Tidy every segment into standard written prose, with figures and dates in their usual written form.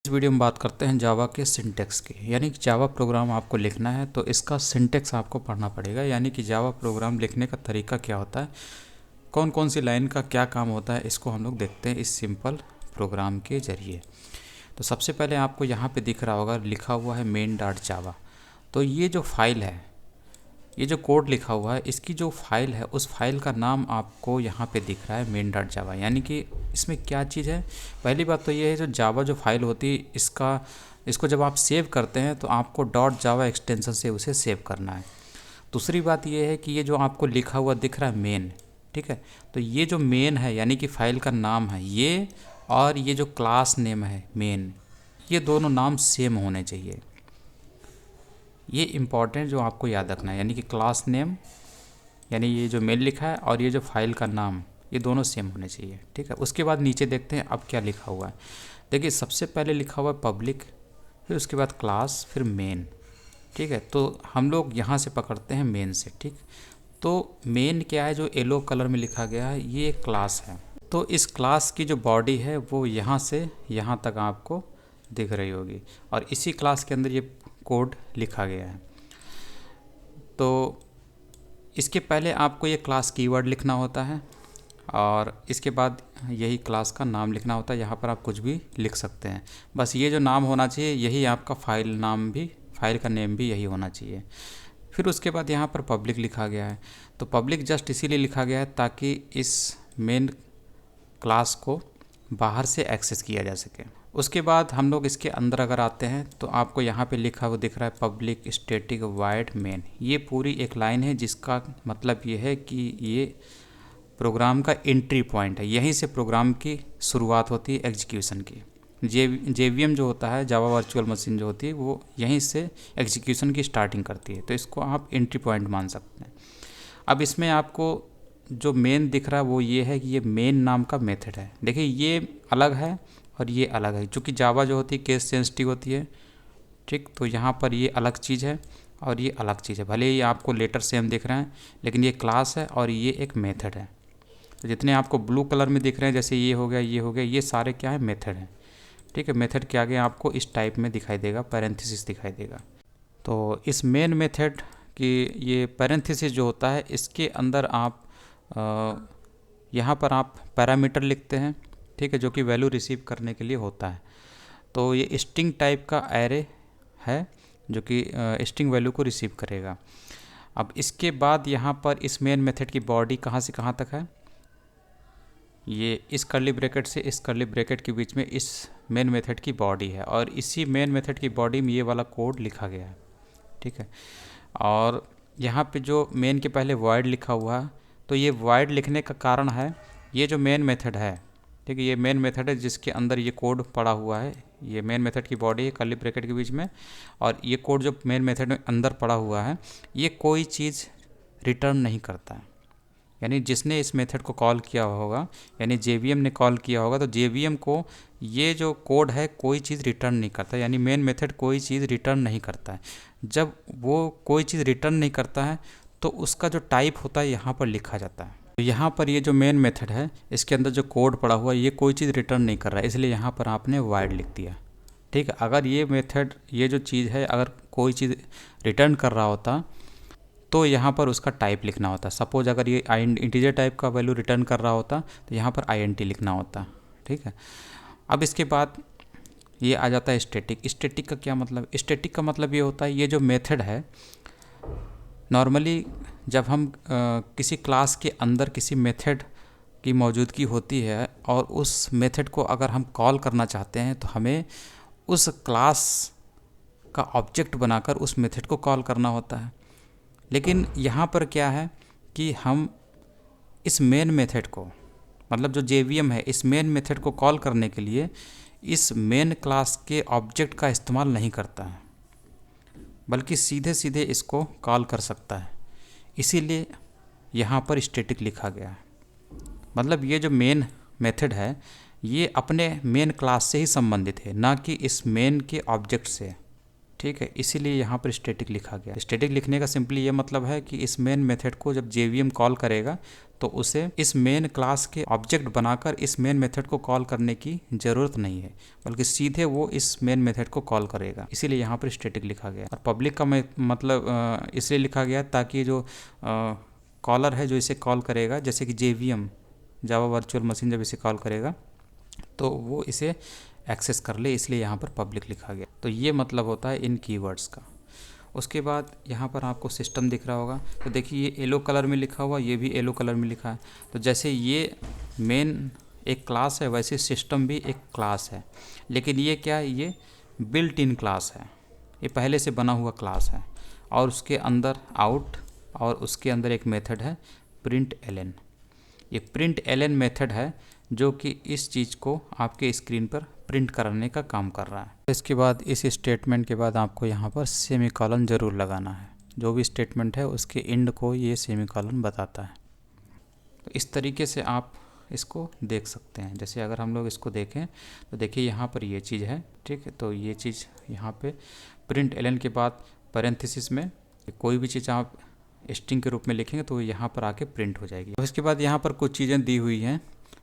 इस वीडियो में बात करते हैं जावा के सिंटेक्स की। यानी कि जावा प्रोग्राम आपको लिखना है तो इसका सिंटेक्स आपको पढ़ना पड़ेगा। यानी कि जावा प्रोग्राम लिखने का तरीका क्या होता है, कौन कौन सी लाइन का क्या काम होता है, इसको हम लोग देखते हैं इस सिंपल प्रोग्राम के ज़रिए। तो सबसे पहले आपको यहाँ पे दिख रहा होगा लिखा हुआ है main.java। तो ये जो फाइल है, ये जो कोड लिखा हुआ है, इसकी जो फाइल है उस फाइल का नाम आपको यहाँ पे दिख रहा है main.java। यानी कि इसमें क्या चीज़ है, पहली बात तो ये है जो जावा जो फाइल होती है इसको जब आप सेव करते हैं तो आपको .java एक्सटेंशन से उसे सेव करना है। दूसरी बात ये है कि ये जो आपको लिखा हुआ दिख रहा है मेन, ठीक है, तो ये जो मेन है यानी कि फाइल का नाम है ये, और ये जो क्लास नेम है मेन, ये दोनों नाम सेम होने चाहिए। ये इम्पॉर्टेंट जो आपको याद रखना है, यानी कि क्लास नेम यानी ये जो मेल लिखा है और ये जो फाइल का नाम, ये दोनों सेम होने चाहिए, ठीक है। उसके बाद नीचे देखते हैं अब क्या लिखा हुआ है। देखिए सबसे पहले लिखा हुआ है पब्लिक, फिर उसके बाद क्लास, फिर मेन, ठीक है। तो हम लोग यहाँ से पकड़ते हैं मेन से, ठीक। तो मेन क्या है, जो येलो कलर में लिखा गया है, ये एक क्लास है। तो इस क्लास की जो बॉडी है वो यहाँ से यहाँ तक आपको दिख रही होगी, और इसी क्लास के अंदर ये कोड लिखा गया है। तो इसके पहले आपको ये क्लास कीवर्ड लिखना होता है, और इसके बाद यही क्लास का नाम लिखना होता है। यहाँ पर आप कुछ भी लिख सकते हैं, बस ये जो नाम होना चाहिए यही आपका फाइल नाम भी, फाइल का नेम भी यही होना चाहिए। फिर उसके बाद यहाँ पर पब्लिक लिखा गया है। तो पब्लिक जस्ट इसीलिए लिखा गया है ताकि इस मेन क्लास को बाहर से एक्सेस किया जा सके। उसके बाद हम लोग इसके अंदर अगर आते हैं तो आपको यहाँ पे लिखा हुआ दिख रहा है पब्लिक स्टैटिक वॉइड मेन। ये पूरी एक लाइन है जिसका मतलब ये है कि ये प्रोग्राम का एंट्री पॉइंट है, यहीं से प्रोग्राम की शुरुआत होती है एग्जीक्यूशन की। जेवीएम जो होता है, जावा वर्चुअल मशीन जो होती है, वो यहीं से एग्जीक्यूशन की स्टार्टिंग करती है। तो इसको आप एंट्री पॉइंट मान सकते हैं। अब इसमें आपको जो मेन दिख रहा है वो ये है कि ये मेन नाम का मेथड है। देखिए ये अलग है और ये अलग है, क्योंकि जावा जो होती है केस सेंसिटिव होती है, ठीक। तो यहाँ पर ये अलग चीज़ है और ये अलग चीज़ है। भले ही आपको लेटर सेम दिख रहे हैं, लेकिन ये क्लास है और ये एक मेथड है। तो जितने आपको ब्लू कलर में दिख रहे हैं, जैसे ये हो गया, ये हो गया, ये सारे क्या है, मेथड हैं, ठीक है। मेथड के आगे आपको इस टाइप में दिखाई देगा, पैरेंथेसिस दिखाई देगा। तो इस मेन मेथड की ये पैरेंथेसिस जो होता है, इसके अंदर आप यहाँ पर आप पैरामीटर लिखते हैं, ठीक है, जो कि वैल्यू रिसीव करने के लिए होता है। तो ये स्ट्रिंग टाइप का एरे है जो कि स्ट्रिंग वैल्यू को रिसीव करेगा। अब इसके बाद यहाँ पर इस मेन मेथड की बॉडी कहाँ से कहाँ तक है, ये इस कर्ली ब्रैकेट से इस कर्ली ब्रैकेट के बीच में इस मेन मेथड की बॉडी है, और इसी मेन मेथड की बॉडी में ये वाला कोड लिखा गया है, ठीक है। और यहाँ पे जो मेन के पहले वॉइड लिखा हुआ है, तो ये वॉइड लिखने का कारण है, ये जो मेन मेथड है, ठीक है, ये मेन मेथड है जिसके अंदर ये कोड पड़ा हुआ है। ये मेन मेथड की बॉडी है कर्ली ब्रैकेट के बीच में, और ये कोड जो मेन मेथड में अंदर पड़ा हुआ है, ये कोई चीज़ रिटर्न नहीं करता है। यानी जिसने इस मेथड को कॉल किया होगा, यानी जेवीएम ने कॉल किया होगा, तो जेवीएम को ये जो कोड है कोई चीज़ रिटर्न नहीं करता। यानी मेन मेथड कोई चीज़ रिटर्न नहीं करता है। जब वो कोई चीज़ रिटर्न नहीं करता है तो उसका जो टाइप होता है यहाँ पर लिखा जाता है। तो यहाँ पर ये जो मेन मेथड है, इसके अंदर जो कोड पड़ा हुआ है, ये कोई चीज़ रिटर्न नहीं कर रहा है, इसलिए यहाँ पर आपने वॉइड लिख दिया, ठीक है। अगर ये मेथड, ये जो चीज़ है, अगर कोई चीज़ रिटर्न कर रहा होता तो यहाँ पर उसका टाइप लिखना होता। सपोज अगर ये इंटीजर टाइप का वैल्यू रिटर्न कर रहा होता तो यहाँ पर INT लिखना होता, ठीक है। अब इसके बाद ये आ जाता है स्टैटिक। स्टैटिक का क्या मतलब, स्टैटिक का मतलब ये होता है, ये जो मेथड है, नॉर्मली जब हम किसी क्लास के अंदर किसी मेथड की मौजूदगी होती है और उस मेथड को अगर हम कॉल करना चाहते हैं, तो हमें उस क्लास का ऑब्जेक्ट बनाकर उस मेथड को कॉल करना होता है। लेकिन यहाँ पर क्या है कि हम इस मेन मेथड को, मतलब जो जेवीएम है, इस मेन मेथड को कॉल करने के लिए इस मेन क्लास के ऑब्जेक्ट का इस्तेमाल नहीं करता है, बल्कि सीधे सीधे इसको कॉल कर सकता है। इसीलिए यहाँ पर स्टैटिक लिखा गया है। मतलब ये जो मेन मेथड है, ये अपने मेन क्लास से ही संबंधित है, ना कि इस मेन के ऑब्जेक्ट से, ठीक है, इसीलिए यहाँ पर स्टैटिक लिखा गया। स्टैटिक लिखने का सिंपली ये मतलब है कि इस मेन मेथड को जब JVM कॉल करेगा तो उसे इस मेन क्लास के ऑब्जेक्ट बनाकर इस मेन मेथड को कॉल करने की ज़रूरत नहीं है, बल्कि सीधे वो इस मेन मेथड को कॉल करेगा। इसीलिए यहाँ पर स्टैटिक लिखा गया। और पब्लिक का मतलब इसलिए लिखा गया ताकि जो कॉलर है जो इसे कॉल करेगा, जैसे कि JVM जावा वर्चुअल मशीन जब इसे कॉल करेगा तो वो इसे एक्सेस कर ले, इसलिए यहाँ पर पब्लिक लिखा गया। तो ये मतलब होता है इन कीवर्ड्स का। उसके बाद यहाँ पर आपको सिस्टम दिख रहा होगा, तो देखिए ये येलो कलर में लिखा हुआ, ये भी येलो कलर में लिखा है। तो जैसे ये मेन एक क्लास है वैसे सिस्टम भी एक क्लास है, लेकिन ये क्या है, ये बिल्ट इन क्लास है, ये पहले से बना हुआ क्लास है। और उसके अंदर आउट और उसके अंदर एक मेथड है println। ये println मेथड है जो कि इस चीज़ को आपके स्क्रीन पर प्रिंट करने का काम कर रहा है। इसके बाद इस स्टेटमेंट के बाद आपको यहाँ पर सेमीकोलन ज़रूर लगाना है। जो भी स्टेटमेंट है उसके एंड को ये सेमीकोलन बताता है। तो इस तरीके से आप इसको देख सकते हैं। जैसे अगर हम लोग इसको देखें तो देखिए यहाँ पर ये चीज़ है, ठीक है। तो ये चीज़ यहाँ पे println के बाद पैरेंथेसिस में कोई भी चीज़ आप स्ट्रिंग के रूप में लिखेंगे तो यहाँ पर आके प्रिंट हो जाएगी। तो इसके बाद यहाँ पर कुछ चीज़ें दी हुई हैं,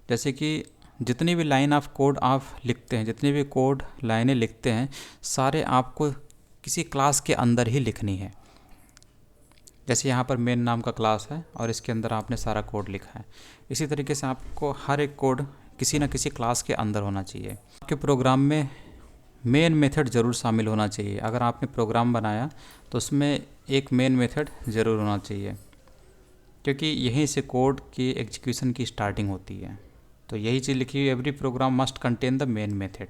जैसे कि जितनी भी लाइन ऑफ कोड आप लिखते हैं, जितनी भी कोड लाइनें लिखते हैं, सारे आपको किसी क्लास के अंदर ही लिखनी है। जैसे यहाँ पर मेन नाम का क्लास है और इसके अंदर आपने सारा कोड लिखा है, इसी तरीके से आपको हर एक कोड किसी न किसी क्लास के अंदर होना चाहिए। आपके प्रोग्राम में मेन मेथड ज़रूर शामिल होना चाहिए। अगर आपने प्रोग्राम बनाया तो उसमें एक मेन मेथड ज़रूर होना चाहिए, क्योंकि यहीं से कोड की एग्जीक्यूशन की स्टार्टिंग होती है। तो यही चीज़ लिखी हुई, every programme must contain the main method.